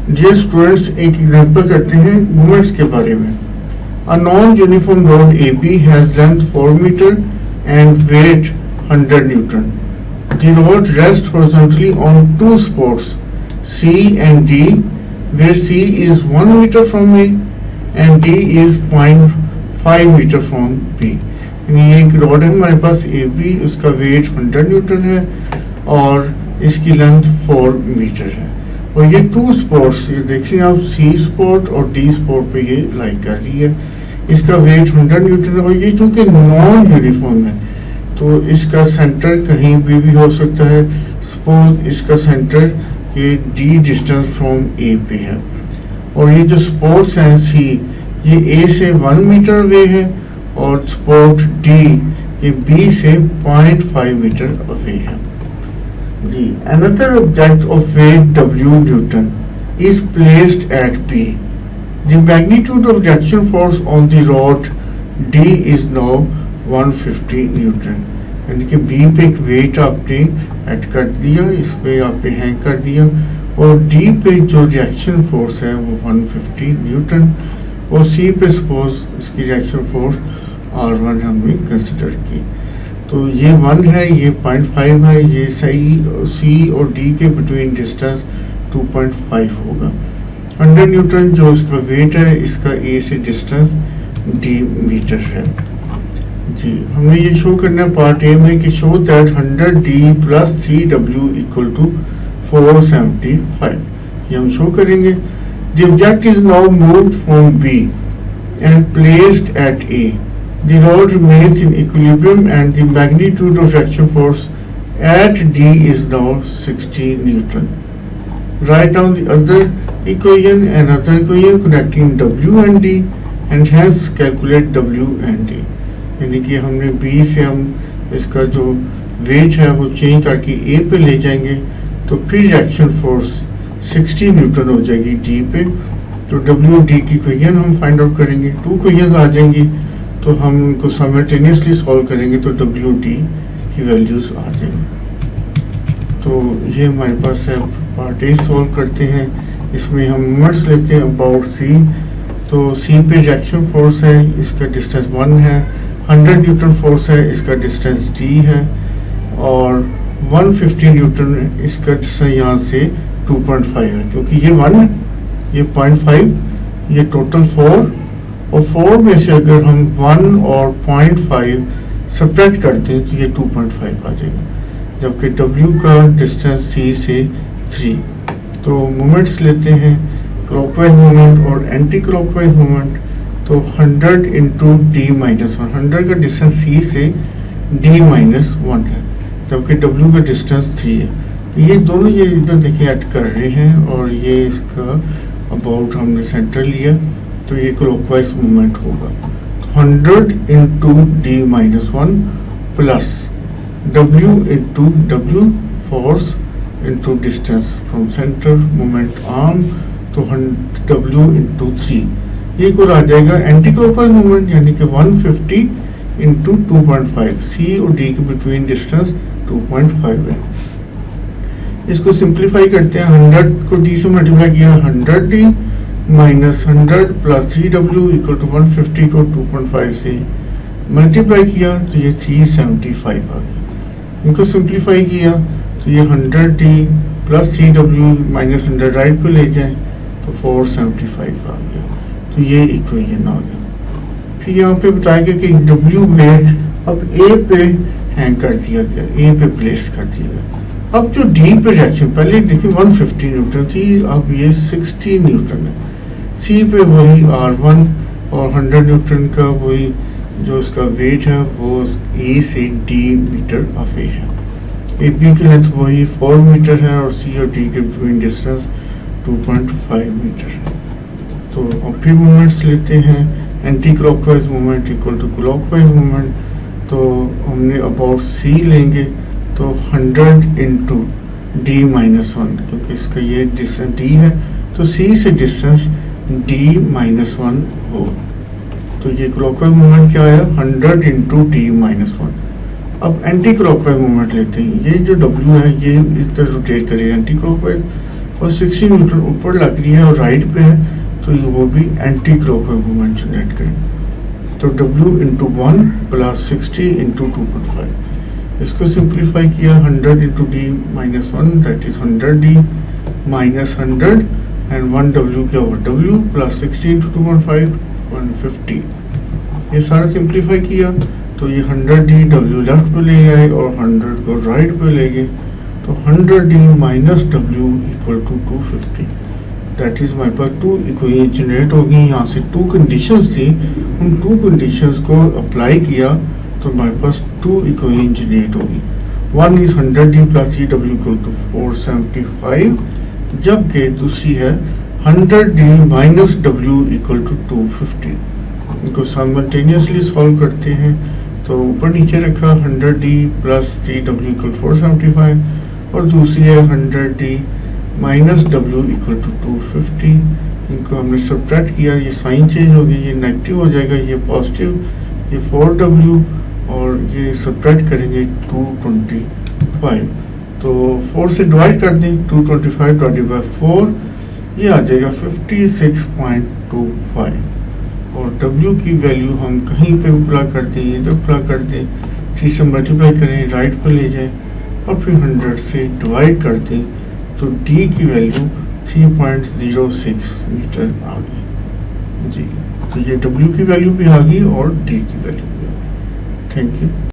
Dear students, एक example करते हैं मूवमेंट्स के बारे में. A non uniform rod AB has length 4 metre and weight 100 newton. The road rests horizontally on two supports, C and D, where C is 1 meter from A and D is 0.5 meter from B. यानी एक road है हमारे पास AB, उसका wait 100 Newton है और इसकी length 4 metre है. और ये टू स्पॉट्स, ये देखिए आप, C स्पॉट और D स्पॉट पे ये लाई कर रही है. इसका वेट 100 न्यूटन है और ये चूंकि नॉन यूनिफॉर्म है तो इसका सेंटर कहीं भी हो सकता है. सपोज इसका सेंटर ये D डिस्टेंस फ्रॉम A पे है और ये जो स्पॉट्स हैं C, ये A से 1 मीटर अवे है और स्पॉट D ये B से 0.5 मीटर अवे है. जी, another object of weight W Newton is placed at B. The magnitude of reaction force on the rod D is now 150 Newton. यानी कि B पे एक वेट आपने ऐड कर दिया, इस पे आपने हैंग कर दिया और D पे जो रिएक्शन फोर्स है वो 150 न्यूटन और C पे सपोज इसकी रिएक्शन फोर्स R1 हमने कंसिडर की. तो ये 1 है, ये 0.5 है, ये सही C और D के बिटवीन डिस्टेंस 2.5 होगा. 100 न्यूटन जो इसका वेट है, इसका A से डिस्टेंस D मीटर है. जी, हमने ये शो करना है पार्ट ए में कि show that 100D plus 3W equal to 475. ये हम शो करेंगे. The object is now moved from B and placed at A. The rod remains in equilibrium and the magnitude of reaction force at D is now 60 Newton. Write down the other equation and other equation connecting W and D and hence calculate W and D. यानी कि हमने B से हम इसका जो wait है वो change करके A पे ले जाएंगे तो फिर रिएक्शन फोर्स 60 न्यूटन हो जाएगी D पे. तो W D की इक्वेशन हम फाइंड आउट करेंगे. 2 इक्वेशंस आ जाएंगी तो हम उनको साइमल्टेनियसली सॉल्व करेंगे तो W D की वैल्यूज आ जाएंगी. तो ये हमारे पास है. पार्ट ए सॉल्व करते हैं. इसमें हम मोमेंट्स लेते हैं अबाउट C. तो C पे रिएक्शन फोर्स है, इसका डिस्टेंस 1 है. 100 न्यूटन फोर्स है, इसका डिस्टेंस D है और 150 न्यूटन इसका डिस्टेंस यहाँ से 2.5 है क्योंकि ये 1 ये 0.5 ये टोटल 4 और 4 में से अगर हम 1 और 0.5 सब्ट्रैक्ट करते हैं तो ये 2.5 आ जाएगा, जबकि W का डिस्टेंस C से 3. तो मोमेंट्स लेते हैं, क्लॉकवाइज मोमेंट और एंटी क्लॉकवाइज मोमेंट. तो 100 इंटू D-1, 100 का डिस्टेंस C से D-1 है जबकि W का डिस्टेंस 3 है. ये दोनों ये इधर देखिए ऐड कर रहे हैं और ये इसका अबाउट हमने सेंटर लिया तो ये क्लॉकवाइज मूवमेंट होगा. 100 into D-1 plus W into W force into distance from centre moment arm तो W इंटू 3 ये को आ जाएगा एंटी क्लॉकवाइज मूवमेंट यानी कि 150 इंटू 2.5. C और D के बिटवीन डिस्टेंस 2.5 है. इसको सिंप्लीफाई करते हैं. 100 को D से मल्टीप्लाई किया, 100D minus 100 plus 3W equal to 150 को 2.5 से मल्टीप्लाई किया तो ये 375 आ गया. इनको सिंप्लीफाई किया तो ये 100D plus 3W minus 100 right पे ले जाए तो 475 आ गया. तो ये इक्वेशन आ गया. फिर यहाँ पे बताया गया कि W वेट अब A पे हैंग कर दिया गया, A पे प्लेस कर दिया गया. अब जो D पे रिएक्शन पहले देखिए 150 न्यूटन थी, अब ये 60 न्यूटन है. C पे वही R1 और 100 न्यूटन का वही जो उसका वेट है वो A से D मीटर अवे है. AB की लेंथ वही 4 मीटर है और C और D के बिटवीन डिस्टेंस 2.5 मीटर है. तो अब फिर मोमेंट्स लेते हैं. Anti clockwise moment equal to clockwise moment. तो हमने अबाउट C लेंगे तो 100 इंटू D-1 क्योंकि इसका ये डिस्टेंस D है तो C से डिस्टेंस D-1 हो. तो ये क्लॉकवाइज मूवमेंट क्या आया 100 इंटू D-1. अब एंटी क्लॉकवाइज मूवमेंट लेते हैं. ये जो W है ये इस तरह रोटेट करेगा एंटी क्लॉकवाइज और 60 न्यूटन ऊपर लग रही है और राइट पे है, तो ये वो भी एंटी क्लॉकवाइज मूवमेंट जनरेट करेंगे। तो W इंटू 1 प्लस 60 इंटू 2.5, इसको सिंप्लीफाई किया 100 into D minus 1 that is 100D minus 100 and 1W के ओवर W प्लस 60 इंटू 2.5 150। ये सारा सिंप्लीफाई किया तो ये 100D W लेफ्ट पे ले आए और 100 को राइट पे ले गए, तो 100D minus W equal to 250। That is हमारे पास 2 इक्वेशन जनरेट होगी। यहाँ से 2 कंडीशंस थी, उन 2 कंडीशंस को अप्लाई किया तो हमारे पास 2 इक्वेशन जनरेट होगी। One is 100D plus 3W equal to 475, जबकि दूसरी है 100D minus W equal to 250। इनको साइमल्टेनियसली सॉल्व करते हैं, तो ऊपर नीचे रखा 100D प्लस 3W इक्वल 475 और दूसरी है 100D minus W equal to 250। इनको हमने सब्ट्रैक्ट किया, ये साइन चेंज हो गई, ये नेगेटिव हो जाएगा, ये पॉजिटिव, ये 4W और ये सब्ट्रैक्ट करेंगे 225। तो 4 से डिवाइड कर दें, 225 डिवाइडेड बाय 4 ये आ जाएगा 56.25। और W की वैल्यू हम कहीं पे प्लग कर दें, इधर प्लग कर दें, 3 से मल्टीप्लाई करें, राइट पे ले जाएं और फिर 100 से डिवाइड कर दें, तो D की वैल्यू 3.06 मीटर आ गई जी। तो ये W की वैल्यू भी आ गई और D की वैल्यू भी आ गई। Thank you.